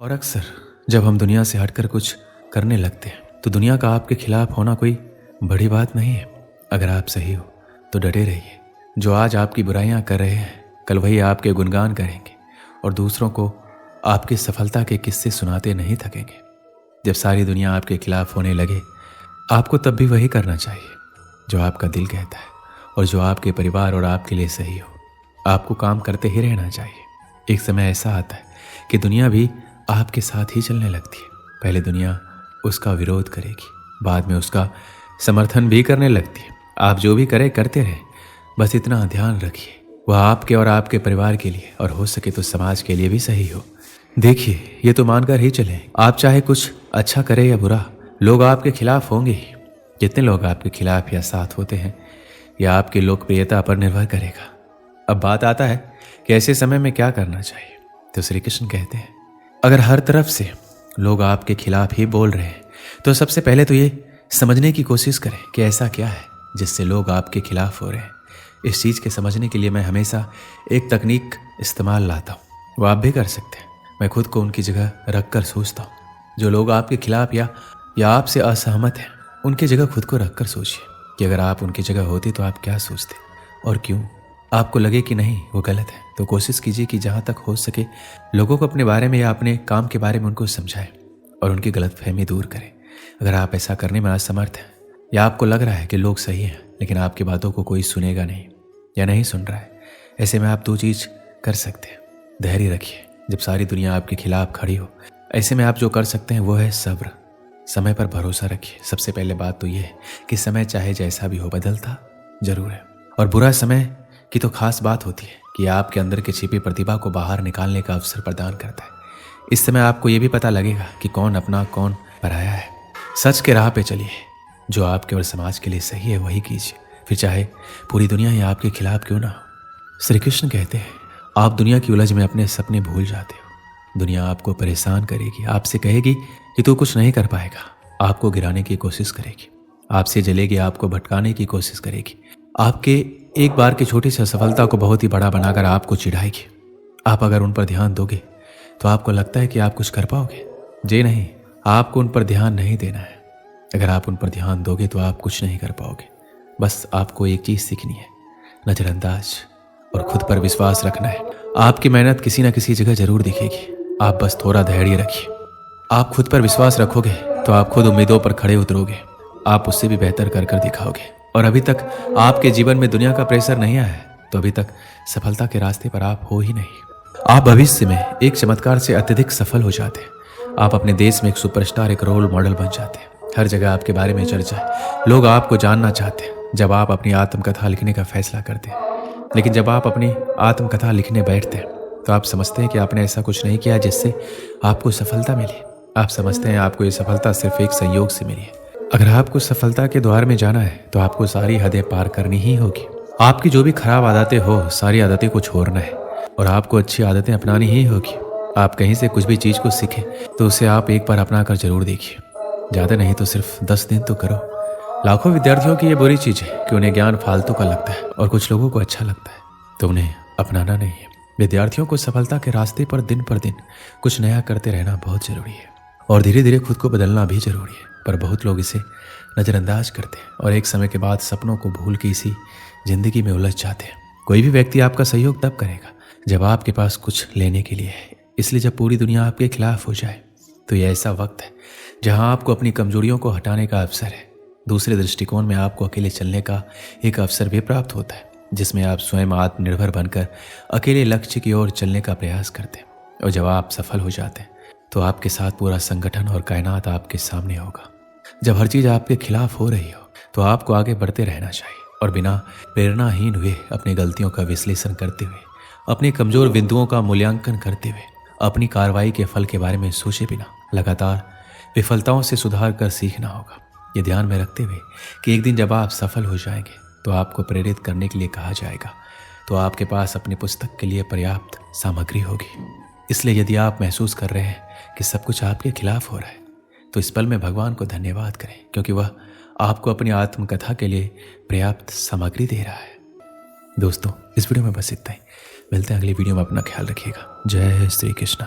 और अक्सर जब हम दुनिया से हटकर कुछ करने लगते हैं तो दुनिया का आपके खिलाफ होना कोई बड़ी बात नहीं है। अगर आप सही हो तो डटे रहिए। जो आज आपकी बुराइयां कर रहे हैं कल वही आपके गुणगान करेंगे और दूसरों को आपकी सफलता के किस्से सुनाते नहीं थकेंगे। जब सारी दुनिया आपके खिलाफ होने लगे आपको तब भी वही करना चाहिए जो आपका दिल कहता है और जो आपके परिवार और आपके लिए सही हो। आपको काम करते ही रहना चाहिए। एक समय ऐसा आता है कि दुनिया भी आपके साथ ही चलने लगती है। पहले दुनिया उसका विरोध करेगी, बाद में उसका समर्थन भी करने लगती है। आप जो भी करें करते रहें, बस इतना ध्यान रखिए वह आपके और आपके परिवार के लिए और हो सके तो समाज के लिए भी सही हो। देखिए, ये तो मानकर ही चलें, आप चाहे कुछ अच्छा करें या बुरा, लोग आपके खिलाफ होंगे ही। जितने लोग आपके खिलाफ या साथ होते हैं यह आपकी लोकप्रियता पर निर्भर करेगा। अब बात आता है कि ऐसे समय में क्या करना चाहिए। तो श्री कृष्ण कहते हैं, अगर हर तरफ से लोग आपके खिलाफ ही बोल रहे हैं तो सबसे पहले तो ये समझने की कोशिश करें कि ऐसा क्या है जिससे लोग आपके खिलाफ हो रहे हैं। इस चीज़ के समझने के लिए मैं हमेशा एक तकनीक इस्तेमाल लाता हूँ, वो आप भी कर सकते हैं। मैं खुद को उनकी जगह रख कर सोचता हूँ। जो लोग आपके खिलाफ या आपसे असहमत हैं उनकी जगह खुद को रख कर सोचिए कि अगर आप उनकी जगह होती तो आप क्या सोचते और क्यों। आपको लगे कि नहीं वो गलत है तो कोशिश कीजिए कि जहाँ तक हो सके लोगों को अपने बारे में या अपने काम के बारे में उनको समझाएं और उनकी गलतफहमी दूर करें। अगर आप ऐसा करने में असमर्थ हैं या आपको लग रहा है कि लोग सही हैं लेकिन आपकी बातों को कोई सुनेगा नहीं या नहीं सुन रहा है, ऐसे में आप दो चीज़ कर सकते हैं। धैर्य रखिए जब सारी दुनिया आपके खिलाफ खड़ी हो। ऐसे में आप जो कर सकते हैं वो है सब्र। समय पर भरोसा रखिए। सबसे पहले बात तो ये है कि समय चाहे जैसा भी हो बदलता जरूर है, और बुरा समय की तो खास बात होती है कि आपके अंदर की छिपी प्रतिभा को बाहर निकालने का अवसर प्रदान करता है। इस समय आपको ये भी पता लगेगा कि कौन अपना कौन पराया है। सच के राह पे चलिए, जो आपके और समाज के लिए सही है वही कीजिए, फिर चाहे पूरी दुनिया ही आपके खिलाफ क्यों ना हो। श्री कृष्ण कहते हैं, आप दुनिया की उलझ में अपने सपने भूल जाते हो। दुनिया आपको परेशान करेगी, आपसे कहेगी कि तू कुछ नहीं कर पाएगा, आपको गिराने की कोशिश करेगी, आपसे जलेगी, आपको भटकाने की कोशिश करेगी, आपके एक बार की छोटी सी असफलता को बहुत ही बड़ा बनाकर आपको चिढ़ाएगी। आप अगर उन पर ध्यान दोगे तो आपको लगता है कि आप कुछ कर पाओगे। जी नहीं, आपको उन पर ध्यान नहीं देना है। अगर आप उन पर ध्यान दोगे तो आप कुछ नहीं कर पाओगे। बस आपको एक चीज़ सीखनी है, नज़रअंदाज और खुद पर विश्वास रखना है। आपकी मेहनत किसी न किसी जगह जरूर दिखेगी। आप बस थोड़ा धैर्य रखिए। आप खुद पर विश्वास रखोगे तो आप खुद उम्मीदों पर खड़े उतरोगे। आप उससे भी बेहतर कर दिखाओगे। और अभी तक आपके जीवन में दुनिया का प्रेशर नहीं आया है तो अभी तक सफलता के रास्ते पर आप हो ही नहीं। आप भविष्य में एक चमत्कार से अत्यधिक सफल हो जाते हैं। आप अपने देश में एक सुपरस्टार, एक रोल मॉडल बन जाते हैं। हर जगह आपके बारे में चर्चा है, लोग आपको जानना चाहते हैं। जब आप अपनी आत्मकथा लिखने का फैसला करते हैं, लेकिन जब आप अपनी आत्मकथा लिखने बैठते हैं तो आप समझते हैं कि आपने ऐसा कुछ नहीं किया जिससे आपको सफलता मिली। आप समझते हैं आपको ये सफलता सिर्फ एक संयोग से मिली है। अगर आपको सफलता के द्वार में जाना है तो आपको सारी हदें पार करनी ही होगी। आपकी जो भी खराब आदतें हो सारी आदतें को छोड़ना है और आपको अच्छी आदतें अपनानी ही होगी। आप कहीं से कुछ भी चीज़ को सीखें तो उसे आप एक बार अपना कर जरूर देखिए। ज़्यादा नहीं तो सिर्फ 10 दिन तो करो। लाखों विद्यार्थियों की ये बुरी चीज़ है कि उन्हें ज्ञान फालतू का लगता है और कुछ लोगों को अच्छा लगता है तो उन्हें अपनाना नहीं है। विद्यार्थियों को सफलता के रास्ते पर दिन कुछ नया करते रहना बहुत ज़रूरी है और धीरे धीरे खुद को बदलना भी ज़रूरी है। पर बहुत लोग इसे नज़रअंदाज करते हैं और एक समय के बाद सपनों को भूल के इसी जिंदगी में उलझ जाते हैं। कोई भी व्यक्ति आपका सहयोग तब करेगा जब आपके पास कुछ लेने के लिए है। इसलिए जब पूरी दुनिया आपके खिलाफ हो जाए तो यह ऐसा वक्त है जहां आपको अपनी कमजोरियों को हटाने का अवसर है। दूसरे दृष्टिकोण में आपको अकेले चलने का एक अवसर भी प्राप्त होता है जिसमें आप स्वयं आत्मनिर्भर बनकर अकेले लक्ष्य की ओर चलने का प्रयास करते हैं। और जब आप सफल हो जाते हैं तो आपके साथ पूरा संगठन और कायनात आपके सामने होगा। जब हर चीज़ आपके खिलाफ हो रही हो तो आपको आगे बढ़ते रहना चाहिए और बिना प्रेरणाहीन हुए अपनी गलतियों का विश्लेषण करते हुए, अपने कमजोर बिंदुओं का मूल्यांकन करते हुए, अपनी कार्रवाई के फल के बारे में सोचे बिना लगातार विफलताओं से सुधार कर सीखना होगा। ये ध्यान में रखते हुए कि एक दिन जब आप सफल हो जाएंगे तो आपको प्रेरित करने के लिए कहा जाएगा तो आपके पास अपनी पुस्तक के लिए पर्याप्त सामग्री होगी। इसलिए यदि आप महसूस कर रहे हैं कि सब कुछ आपके खिलाफ हो रहा है तो इस पल में भगवान को धन्यवाद करें क्योंकि वह आपको अपनी आत्मकथा के लिए पर्याप्त सामग्री दे रहा है। दोस्तों, इस वीडियो में बस इतना ही। मिलते हैं अगली वीडियो में। अपना ख्याल रखिएगा। जय श्री कृष्ण।